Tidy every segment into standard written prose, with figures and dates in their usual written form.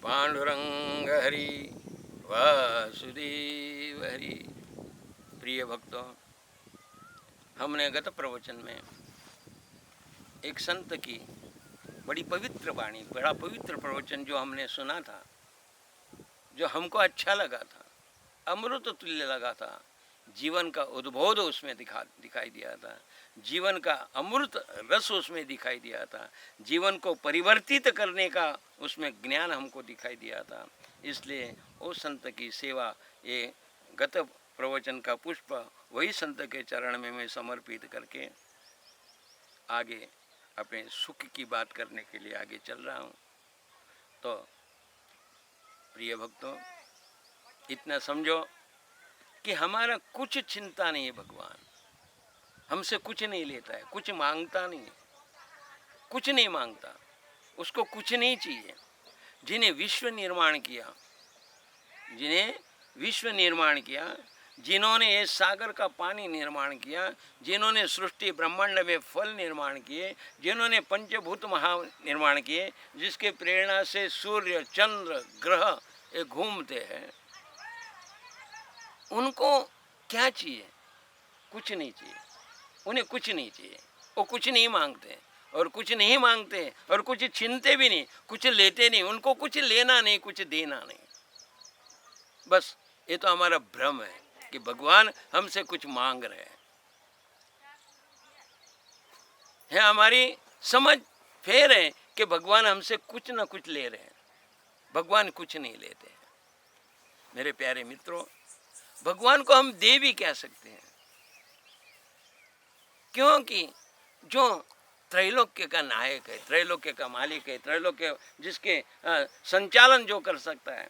पांडुरंग हरि वासुदेव हरि। प्रिय भक्तों, हमने गत प्रवचन में एक संत की बड़ी पवित्र वाणी, बड़ा पवित्र प्रवचन जो हमने सुना था, जो हमको अच्छा लगा था, अमृत तुल्य लगा था, जीवन का उद्बोध उसमें दिखाई दिया था, जीवन का अमृत रस उसमें दिखाई दिया था, जीवन को परिवर्तित करने का उसमें ज्ञान हमको दिखाई दिया था। इसलिए उस संत की सेवा, ये गत प्रवचन का पुष्प वही संत के चरण में मैं समर्पित करके आगे अपने सुख की बात करने के लिए आगे चल रहा हूँ। तो प्रिय भक्तों, इतना समझो कि हमारा कुछ चिंता नहीं है। भगवान हमसे कुछ नहीं लेता है, कुछ मांगता नहीं है, कुछ नहीं मांगता, उसको कुछ नहीं चाहिए। जिन्हें विश्व निर्माण किया, जिन्हें विश्व निर्माण किया, जिन्होंने ये सागर का पानी निर्माण किया, जिन्होंने सृष्टि ब्रह्मांड में फल निर्माण किए, जिन्होंने पंचभूत महा निर्माण किए, जिसके प्रेरणा से सूर्य चंद्र ग्रह ये घूमते हैं, उनको क्या चाहिए? कुछ नहीं चाहिए। उन्हें कुछ नहीं चाहिए, वो कुछ नहीं मांगते और कुछ नहीं मांगते और कुछ छीनते भी नहीं, कुछ लेते नहीं, उनको कुछ लेना नहीं, कुछ देना नहीं। बस ये तो हमारा भ्रम है कि भगवान हमसे कुछ मांग रहे हैं। हमारी समझ फेर है कि भगवान हमसे कुछ ना कुछ ले रहे हैं। भगवान कुछ नहीं लेते हैं। मेरे प्यारे मित्रों, भगवान को हम दे भी कह सकते हैं, क्योंकि जो त्रैलोक्य का नायक है, त्रैलोक्य का मालिक है, त्रैलोक्य जिसके संचालन जो कर सकता है,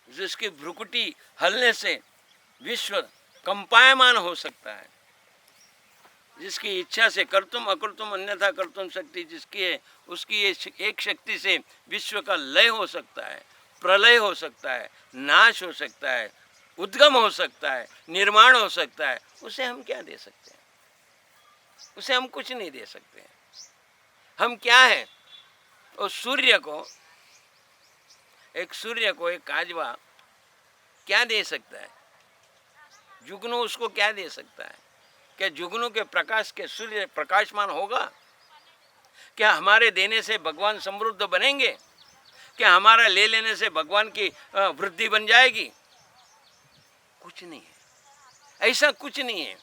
जिसकी भ्रुकुटी हलने से विश्व कंपायमान हो सकता है, जिसकी इच्छा से कर्तुम अकर्तुम अन्यथा कर्तुम शक्ति जिसकी है, उसकी एक शक्ति से विश्व का लय हो सकता है, प्रलय हो सकता है, नाश हो सकता है, उद्गम हो सकता है, निर्माण हो सकता है, उसे हम क्या दे सकते हैं? उसे हम कुछ नहीं दे सकते हैं। हम क्या है? उस सूर्य को, एक काजवा क्या दे सकता है? जुगनू उसको क्या दे सकता है? क्या जुगनू के प्रकाश के सूर्य प्रकाशमान होगा? क्या हमारे देने से भगवान समृद्ध बनेंगे? क्या हमारा ले लेने से भगवान की वृद्धि बन जाएगी? कुछ नहीं है, ऐसा कुछ नहीं है।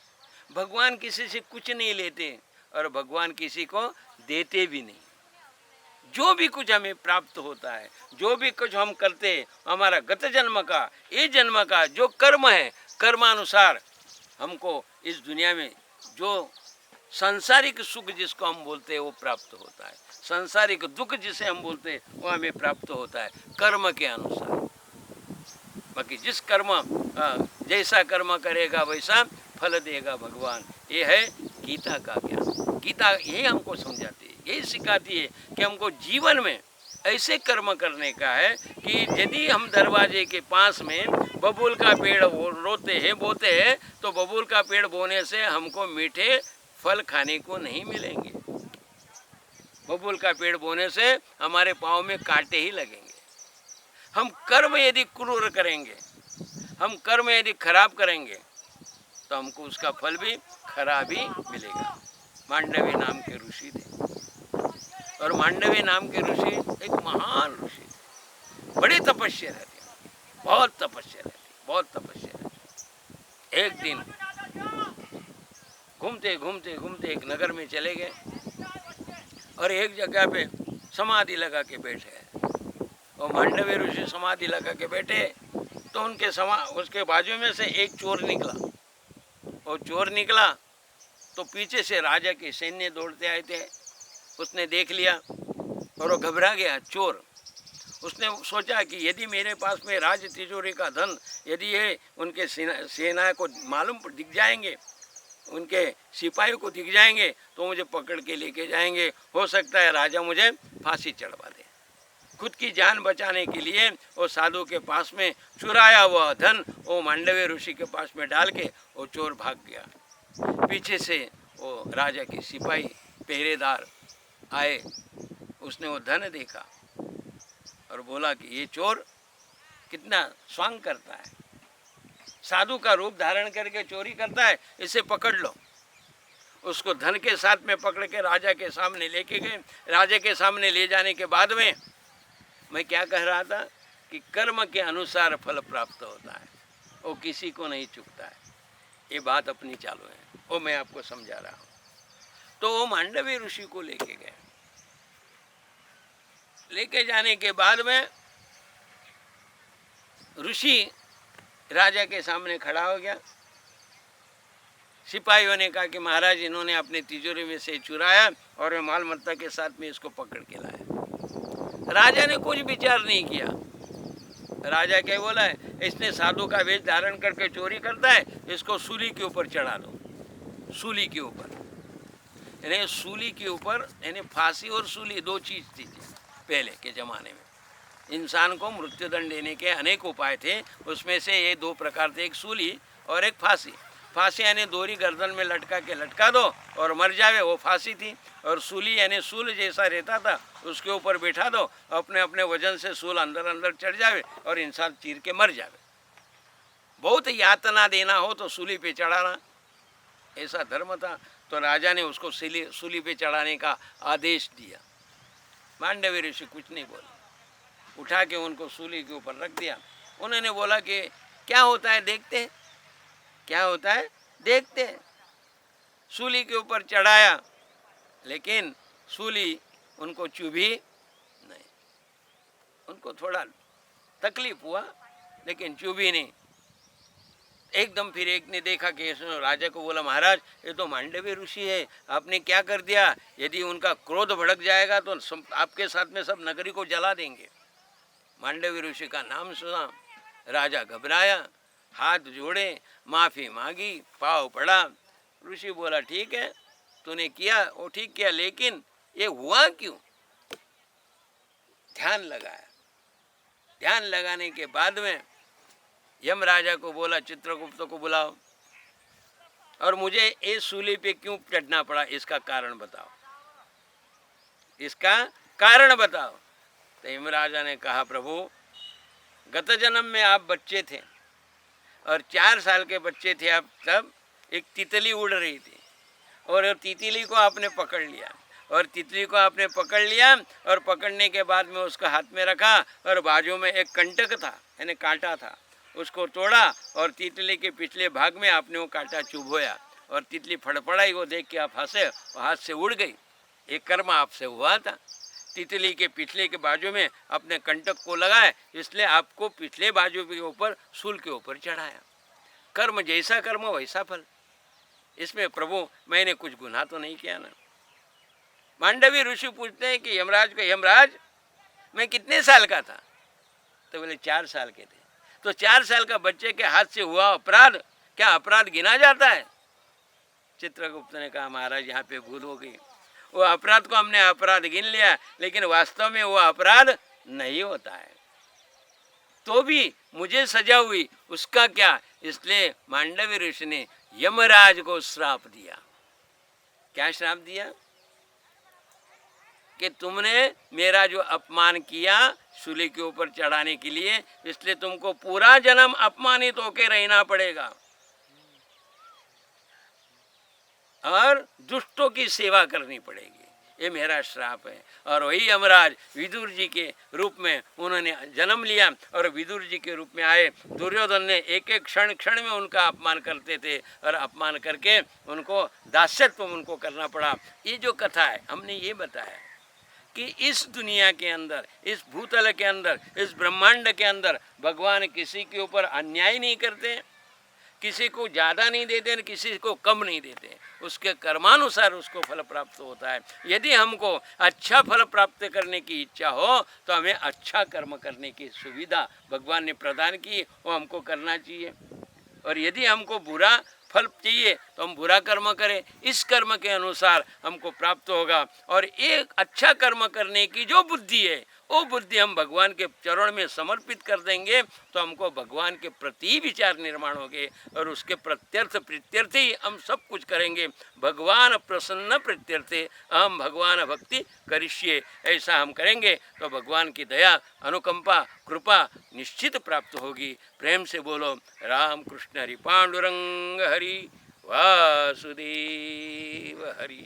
भगवान किसी से कुछ नहीं लेते और भगवान किसी को देते भी नहीं। जो भी कुछ हमें प्राप्त होता है, जो भी कुछ हम करते हैं, हमारा गत जन्म का, ये जन्म का जो कर्म है, कर्मानुसार हमको इस दुनिया में जो सांसारिक सुख जिसको हम बोलते हैं वो प्राप्त होता है, सांसारिक दुख जिसे हम बोलते हैं वो हमें प्राप्त होता है कर्म के अनुसार। बाकी जिस कर्म जैसा कर्म करेगा वैसा फल देगा भगवान। ये है गीता का ज्ञान। गीता यही हमको समझाती है, यही सिखाती है कि हमको जीवन में ऐसे कर्म करने का है कि यदि हम दरवाजे के पास में बबूल का पेड़ रोते हैं, बोते हैं, तो बबूल का पेड़ बोने से हमको मीठे फल खाने को नहीं मिलेंगे। बबूल का पेड़ बोने से हमारे पाँव में कांटे ही लगेंगे। हम कर्म यदि क्रूर करेंगे, हम कर्म यदि खराब करेंगे, तो हमको उसका फल भी खराब ही मिलेगा। मांडवी नाम के ऋषि थे, और मांडवी नाम के ऋषि एक महान ऋषि थे, बड़े तपस्या रहते, बहुत तपस्या रहती, बहुत तपस्या रहती। एक दिन घूमते घूमते घूमते एक नगर में चले गए और एक जगह पे समाधि लगा के बैठे। और मांडवी ऋषि समाधि लगा के बैठे तो उसके बाजू में से एक चोर निकला। और चोर निकला तो पीछे से राजा के सैन्य दौड़ते आए थे। उसने देख लिया और वो घबरा गया चोर। उसने सोचा कि यदि मेरे पास में राज तिजोरी का धन यदि ये उनके सेना को मालूम दिख जाएंगे, उनके सिपाहियों को दिख जाएंगे, तो मुझे पकड़ के लेके जाएंगे। हो सकता है राजा मुझे फांसी चढ़वा दे। खुद की जान बचाने के लिए वो साधु के पास में चुराया हुआ धन वो मांडवी ऋषि के पास में डाल के वो चोर भाग गया। पीछे से वो राजा के सिपाही पहरेदार आए, उसने वो धन देखा और बोला कि ये चोर कितना स्वांग करता है, साधु का रूप धारण करके चोरी करता है, इसे पकड़ लो। उसको धन के साथ में पकड़ के राजा के सामने लेके गए। राजा के सामने ले जाने के बाद में मैं क्या कह रहा था कि कर्म के अनुसार फल प्राप्त होता है, वो किसी को नहीं चुकता है। ये बात अपनी चालू है, वो मैं आपको समझा रहा हूँ। तो वो मांडवी ऋषि को लेके गए। लेके जाने के बाद में ऋषि राजा के सामने खड़ा हो गया। सिपाहियों ने कहा कि महाराज इन्होंने अपने तिजोरी में से चुराया और माल मत्ता के साथ में इसको पकड़ के लाया। राजा ने कुछ विचार नहीं किया। राजा क्या बोला है, इसने साधु का वेश धारण करके चोरी करता है, इसको सूली के ऊपर चढ़ा दो। सूली के ऊपर, यानी सूली के ऊपर, यानी फांसी और सूली दो चीज थी पहले के जमाने में। इंसान को मृत्युदंड देने के अनेक उपाय थे, उसमें से ये दो प्रकार थे, एक सूली और एक फांसी। फांसी यानी दोरी गर्दन में लटका के लटका दो और मर जावे, वो फांसी थी। और सूली यानी सूल जैसा रहता था, उसके ऊपर बैठा दो, अपने अपने वजन से सूल अंदर अंदर चढ़ जावे और इंसान चीर के मर जावे। बहुत यातना देना हो तो सूली पे चढ़ाना, ऐसा धर्म था। तो राजा ने उसको सूली पे चढ़ाने का आदेश दिया। मांडवी ऋषि कुछ नहीं बोले, उठा के उनको सूली के ऊपर रख दिया। उन्होंने बोला कि क्या होता है देखते हैं, क्या होता है देखते हैं। सूली के ऊपर चढ़ाया, लेकिन सूली उनको चुभी नहीं। उनको थोड़ा तकलीफ हुआ, लेकिन चुभी नहीं। एकदम फिर एक ने देखा कि राजा को बोला, महाराज ये तो मांडवी ऋषि है, आपने क्या कर दिया? यदि उनका क्रोध भड़क जाएगा तो आपके साथ में सब नगरी को जला देंगे। मांडवी ऋषि का नाम सुना, राजा घबराया, हाथ जोड़े, माफ़ी मांगी, पाँव पड़ा। ऋषि बोला ठीक है, तूने किया वो ठीक किया, लेकिन ये हुआ क्यों? ध्यान लगाया। ध्यान लगाने के बाद में यम राजा को बोला, चित्रगुप्त को बुलाओ और मुझे इस सूली पे क्यों चढ़ना पड़ा, इसका कारण बताओ, इसका कारण बताओ। तो यम राजा ने कहा, प्रभु गत जन्म में आप बच्चे थे और 4 साल के बच्चे थे आप, तब एक तितली उड़ रही थी और तितली को आपने पकड़ लिया। और तितली को आपने पकड़ लिया और पकड़ने के बाद में उसका हाथ में रखा और बाजू में एक कंटक था, यानी कांटा था, उसको तोड़ा और तितली के पिछले भाग में आपने वो कांटा चुभोया और तितली फड़फड़ाई। वो देख के आप हंसे और हाथ से उड़ गई। एक कर्म आपसे हुआ था, तितली के पिछले के बाजू में अपने कंटक को लगाए, इसलिए आपको पिछले बाजू के ऊपर सूल के ऊपर चढ़ाया। कर्म जैसा कर्म वैसा फल। इसमें प्रभु मैंने कुछ गुनाह तो नहीं किया ना। मांडवी ऋषि पूछते हैं कि यमराज को, यमराज मैं कितने साल का था? तो बोले 4 साल के थे। तो 4 साल का बच्चे के हाथ से हुआ अपराध, क्या अपराध गिना जाता है? चित्रगुप्त ने कहा, महाराज यहाँ पे भूल हो गई। वो अपराध को हमने अपराध गिन लिया, लेकिन वास्तव में वो अपराध नहीं होता है। तो भी मुझे सजा हुई, उसका क्या? इसलिए मांडवी ऋषि ने यमराज को श्राप दिया। क्या श्राप दिया? कि तुमने मेरा जो अपमान किया सूली के ऊपर चढ़ाने के लिए, इसलिए तुमको पूरा जन्म अपमानित होकर रहना पड़ेगा और दुष्टों की सेवा करनी पड़ेगी। ये मेरा श्राप है। और वही यमराज विदुर जी के रूप में उन्होंने जन्म लिया और विदुर जी के रूप में आए। दुर्योधन ने एक एक क्षण क्षण में उनका अपमान करते थे और अपमान करके उनको दास्यत्व उनको करना पड़ा। ये जो कथा है हमने ये बताया कि इस दुनिया के अंदर, इस भूतल के अंदर, इस ब्रह्मांड के अंदर भगवान किसी के ऊपर अन्याय नहीं करते, किसी को ज़्यादा नहीं देते, किसी को कम नहीं देते। उसके कर्मानुसार उसको फल प्राप्त होता है। यदि हमको अच्छा फल प्राप्त करने की इच्छा हो तो हमें अच्छा कर्म करने की सुविधा भगवान ने प्रदान की, वो हमको करना चाहिए। और यदि हमको बुरा फल चाहिए तो हम बुरा कर्म करें, इस कर्म के अनुसार हमको प्राप्त होगा। और एक अच्छा कर्म करने की जो बुद्धि है वो बुद्धि हम भगवान के चरण में समर्पित कर देंगे तो हमको भगवान के प्रति विचार निर्माण होंगे और उसके प्रत्यर्थ प्रत्यर्थे ही हम सब कुछ करेंगे। भगवान प्रसन्न प्रत्यर्थे अहम भगवान भक्ति करिष्ये, ऐसा हम करेंगे तो भगवान की दया अनुकंपा कृपा निश्चित प्राप्त होगी। प्रेम से बोलो राम कृष्ण हरि पांडुरंग हरि वासुदेव हरि।